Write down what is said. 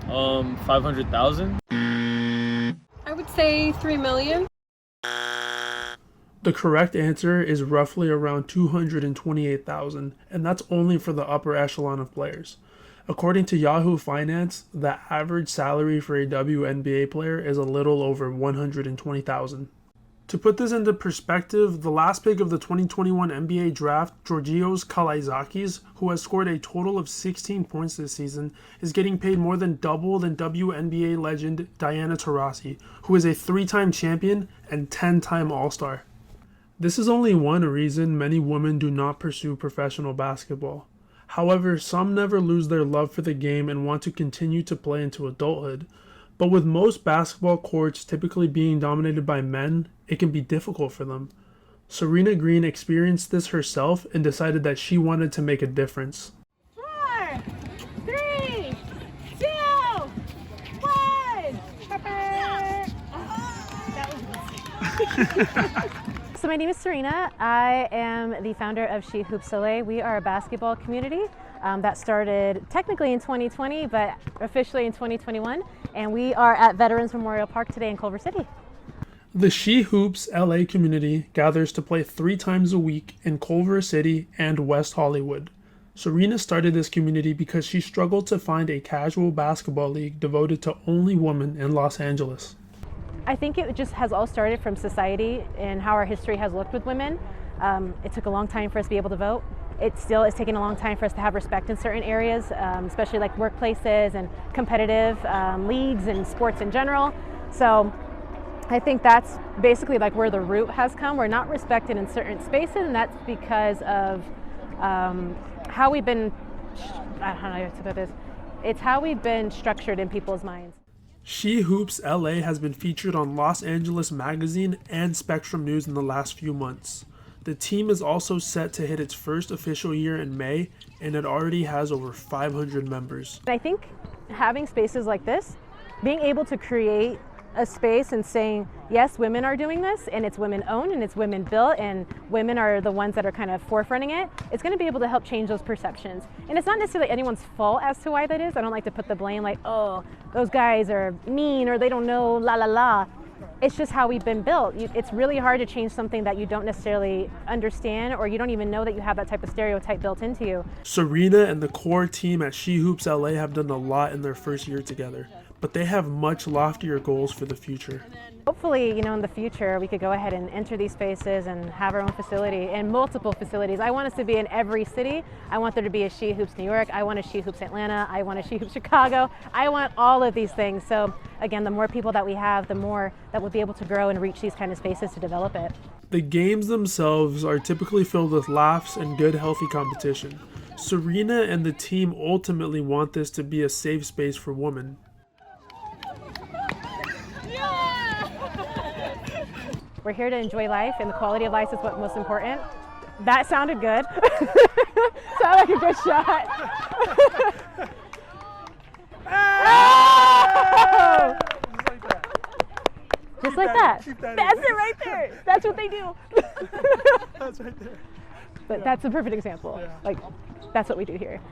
500,000. I would say 3 million. The correct answer is roughly around 228,000, and that's only for the upper echelon of players. According to Yahoo Finance, the average salary for a WNBA player is a little over 120,000. To put this into perspective, the last pick of the 2021 NBA draft, Georgios Kalaitzakis, who has scored a total of 16 points this season, is getting paid more than double than WNBA legend Diana Taurasi, who is a 3-time champion and 10-time All-Star. This is only one reason many women do not pursue professional basketball. However, some never lose their love for the game and want to continue to play into adulthood. But with most basketball courts typically being dominated by men, it can be difficult for them. Serena Green experienced this herself and decided that she wanted to make a difference. 4, 3, 2, 1. So my name is Serena. I am the founder of SheHoopsLA. We are a basketball community that started technically in 2020, but officially in 2021. And we are at Veterans Memorial Park today in Culver City. The SheHoopsLA community gathers to play 3 times a week in Culver City and West Hollywood. Serena started this community because she struggled to find a casual basketball league devoted to only women in Los Angeles. I think it just has all started from society and how our history has looked with women. It took a long time for us to be able to vote. It still is taking a long time for us to have respect in certain areas, especially like workplaces and competitive leagues and sports in general. So I think that's basically like where the root has come. We're not respected in certain spaces, and that's because of how we've been, I don't know how to put this, it's how we've been structured in people's minds. SheHoopsLA has been featured on Los Angeles Magazine and Spectrum News in the last few months. The team is also set to hit its first official year in May, and it already has over 500 members. I think having spaces like this, being able to create a space and saying, yes, women are doing this, and it's women owned and it's women built, and women are the ones that are kind of forefronting it, it's going to be able to help change those perceptions. And it's not necessarily anyone's fault as to why that is. I don't like to put the blame like, oh, those guys are mean or they don't know, la la la. It's just how we've been built. It's really hard to change something that you don't necessarily understand, or you don't even know that you have that type of stereotype built into you. Serena and the core team at SheHoopsLA have done a lot in their first year together, but they have much loftier goals for the future. Hopefully, in the future, we could go ahead and enter these spaces and have our own facility and multiple facilities. I want us to be in every city. I want there to be a SheHoops New York. I want a SheHoops Atlanta. I want a SheHoops Chicago. I want all of these things. So again, the more people that we have, the more that we'll be able to grow and reach these kind of spaces to develop it. The games themselves are typically filled with laughs and good, healthy competition. Serena and the team ultimately want this to be a safe space for women. We're here to enjoy life, and the quality of life is what's most important. That sounded good. Sounded like a good shot. Oh! Just like that. That's it right there. That's what they do. That's right there. But that's a perfect example. Yeah. Like, that's what we do here.